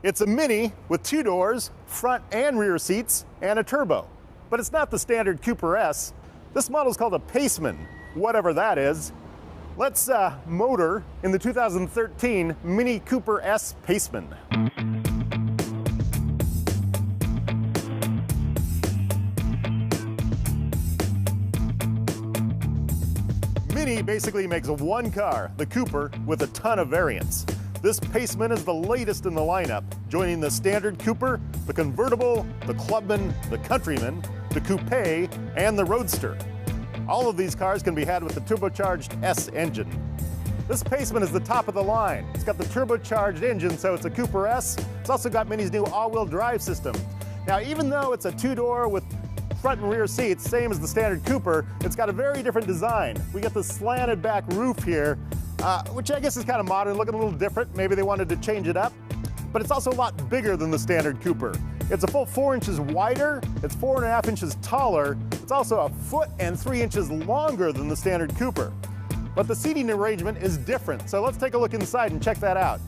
It's a Mini with 2 doors, front and rear seats, and a turbo. But it's not the standard Cooper S. This model is called a Paceman, whatever that is. Let's motor in the 2013 Mini Cooper S Paceman. Mini basically makes one car, the Cooper, with a ton of variants. This Paceman is the latest in the lineup, joining the standard Cooper, the convertible, the Clubman, the Countryman, the Coupe, and the Roadster. All of these cars can be had with the turbocharged S engine. This Paceman is the top of the line. It's got the turbocharged engine, so it's a Cooper S. It's also got Mini's new all-wheel drive system. Now, even though it's a 2-door with front and rear seats, same as the standard Cooper, it's got a very different design. We got this slanted back roof here, which I guess is kind of modern, looking a little different. Maybe they wanted to change it up, but it's also a lot bigger than the standard Cooper. It's a full 4 inches wider, it's 4.5 inches taller, it's also a foot and 3 inches longer than the standard Cooper. But the seating arrangement is different, so let's take a look inside and check that out.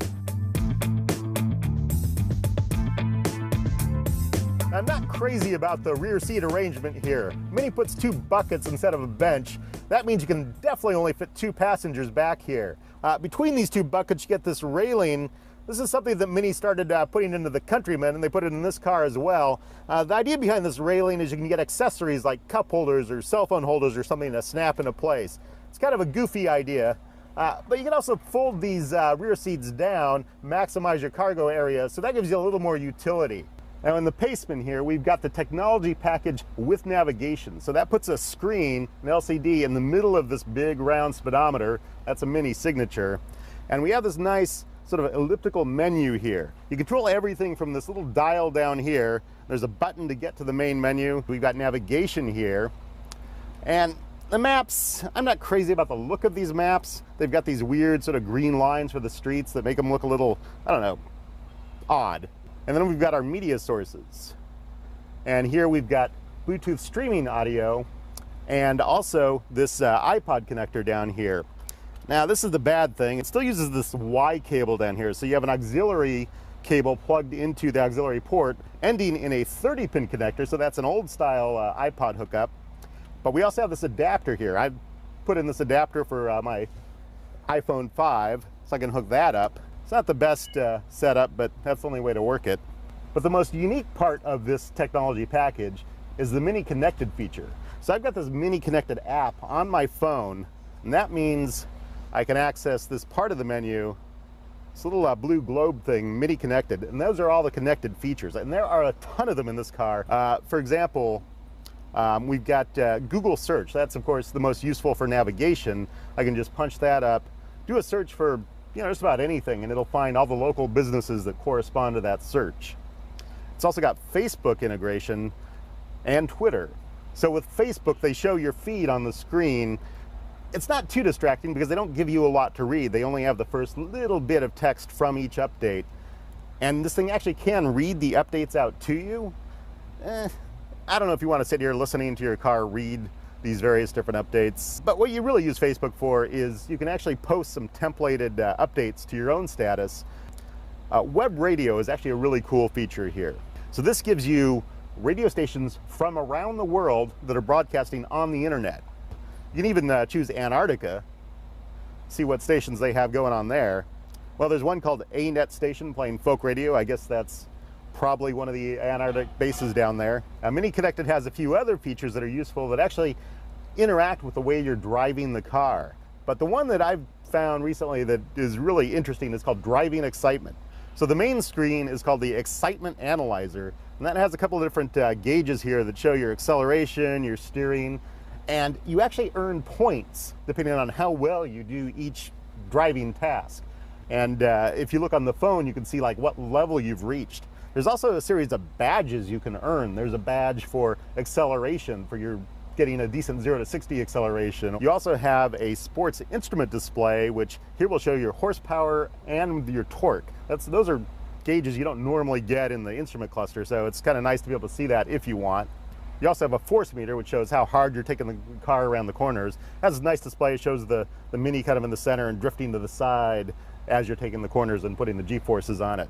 I'm not crazy about the rear seat arrangement here. Mini puts 2 buckets instead of a bench. That means you can definitely only fit 2 passengers back here. Between these 2 buckets, you get this railing. This is something that Mini started putting into the Countryman, and they put it in this car as well. The idea behind this railing is you can get accessories like cup holders or cell phone holders or something to snap into place. It's kind of a goofy idea, but you can also fold these rear seats down, maximize your cargo area, so that gives you a little more utility. Now in the Paceman here, we've got the technology package with navigation. So that puts a screen, an LCD, in the middle of this big round speedometer. That's a Mini signature. And we have this nice sort of elliptical menu here. You control everything from this little dial down here. There's a button to get to the main menu. We've got navigation here. And the maps, I'm not crazy about the look of these maps. They've got these weird sort of green lines for the streets that make them look a little, I don't know, odd. And then we've got our media sources. And here we've got Bluetooth streaming audio and also this iPod connector down here. Now this is the bad thing. It still uses this Y cable down here. So you have an auxiliary cable plugged into the auxiliary port ending in a 30-pin connector. So that's an old style iPod hookup. But we also have this adapter here. I've put in this adapter for my iPhone 5 so I can hook that up. It's not the best setup, but that's the only way to work it. But the most unique part of this technology package is the Mini Connected feature. So I've got this Mini Connected app on my phone, and that means I can access this part of the menu, this little blue globe thing, Mini Connected, and those are all the connected features. And there are a ton of them in this car. For example, we've got Google Search. That's, of course, the most useful for navigation. I can just punch that up, do a search for just about anything, and it'll find all the local businesses that correspond to that search. It's also got Facebook integration and Twitter. So with Facebook, they show your feed on the screen. It's not too distracting because they don't give you a lot to read. They only have the first little bit of text from each update. And this thing actually can read the updates out to you. I don't know if you want to sit here listening to your car read these various different updates. But what you really use Facebook for is you can actually post some templated updates to your own status. Web radio is actually a really cool feature here. So this gives you radio stations from around the world that are broadcasting on the internet. You can even choose Antarctica, see what stations they have going on there. Well, there's one called A-Net station playing folk radio. I guess that's probably one of the Antarctic bases down there. Mini Connected has a few other features that are useful that actually interact with the way you're driving the car. But the one that I've found recently that is really interesting is called Driving Excitement. So the main screen is called the Excitement Analyzer, and that has a couple of different gauges here that show your acceleration, your steering, and you actually earn points depending on how well you do each driving task. And if you look on the phone, you can see like what level you've reached. There's also a series of badges you can earn. There's a badge for acceleration, for your getting a decent 0 to 60 acceleration. You also have a sports instrument display, which here will show your horsepower and your torque. Those are gauges you don't normally get in the instrument cluster, so it's kind of nice to be able to see that if you want. You also have a force meter, which shows how hard you're taking the car around the corners. It has a nice display. It shows the Mini kind of in the center and drifting to the side as you're taking the corners and putting the G-forces on it.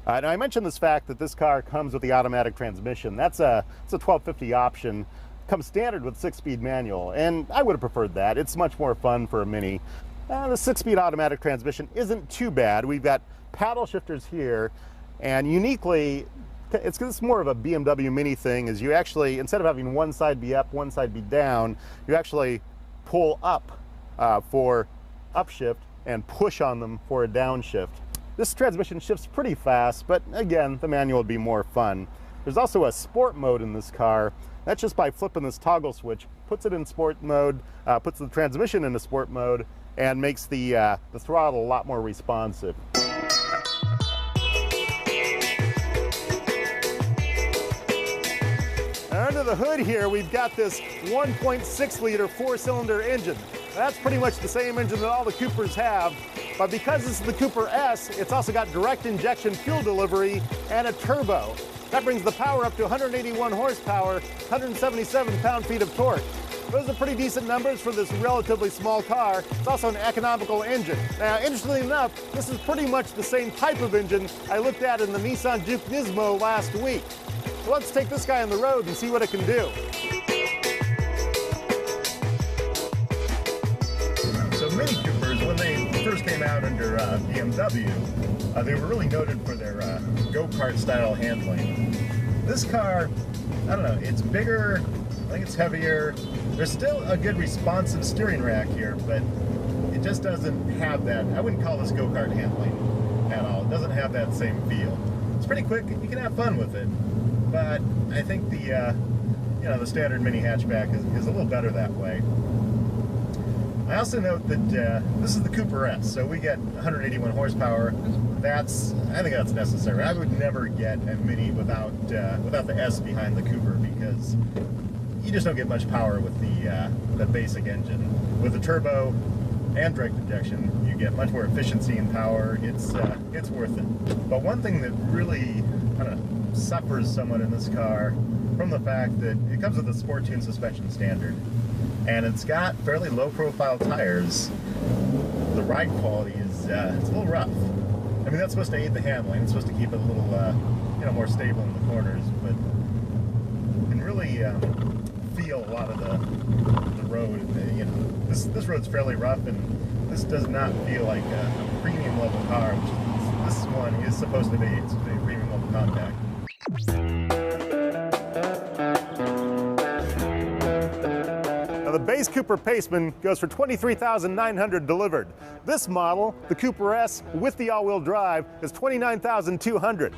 Now I mentioned this fact that this car comes with the automatic transmission. It's a 1250 option. Comes standard with 6-speed manual, and I would have preferred that. It's much more fun for a Mini. The 6-speed automatic transmission isn't too bad. We've got paddle shifters here, and uniquely, it's more of a BMW Mini thing, is you actually, instead of having one side be up, one side be down, you actually pull up for upshift and push on them for a downshift. This transmission shifts pretty fast, but again, the manual would be more fun. There's also a sport mode in this car. That's just by flipping this toggle switch, puts it in sport mode, puts the transmission into sport mode, and makes the throttle a lot more responsive. Under the hood here, we've got this 1.6 liter 4-cylinder engine. That's pretty much the same engine that all the Coopers have, but because this is the Cooper S, it's also got direct injection fuel delivery and a turbo. That brings the power up to 181 horsepower, 177 pound-feet of torque. Those are pretty decent numbers for this relatively small car. It's also an economical engine. Now, interestingly enough, this is pretty much the same type of engine I looked at in the Nissan Juke Nismo last week. So let's take this guy on the road and see what it can do. So Mini Coopers, when they first came out under BMW, they were really noted for their go-kart style handling. This car, I don't know, it's bigger, I think it's heavier. There's still a good responsive steering rack here, but it just doesn't have that. I wouldn't call this go-kart handling at all. It doesn't have that same feel. It's pretty quick, you can have fun with it, but I think the standard Mini hatchback is a little better that way. I also note that this is the Cooper S, so we get 181 horsepower. I think that's necessary. I would never get a Mini without the S behind the Cooper, because you just don't get much power with the basic engine. With the turbo and direct injection, you get much more efficiency and power. It's worth it. But one thing that really kind of suffers somewhat in this car, from the fact that it comes with a Sport Tune suspension standard, and it's got fairly low profile tires. The ride quality is it's a little rough. I mean, that's supposed to aid the handling. It's supposed to keep it a little more stable in the corners, but you can really feel a lot of the road. This road's fairly rough, and this does not feel like a premium level car, which this one is supposed to be. It's a premium level compact. The base Cooper Paceman goes for $23,900 delivered. This model, the Cooper S with the all-wheel drive, is $29,200.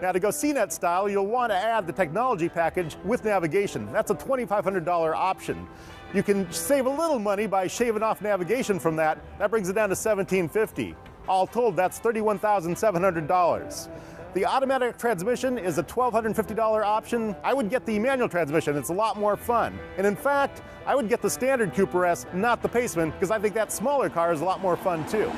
Now, to go CNET style, you'll want to add the technology package with navigation. That's a $2,500 option. You can save a little money by shaving off navigation from that. That brings it down to $1,750. All told, that's $31,700. The automatic transmission is a $1,250 option. I would get the manual transmission. It's a lot more fun. And in fact, I would get the standard Cooper S, not the Paceman, because I think that smaller car is a lot more fun too.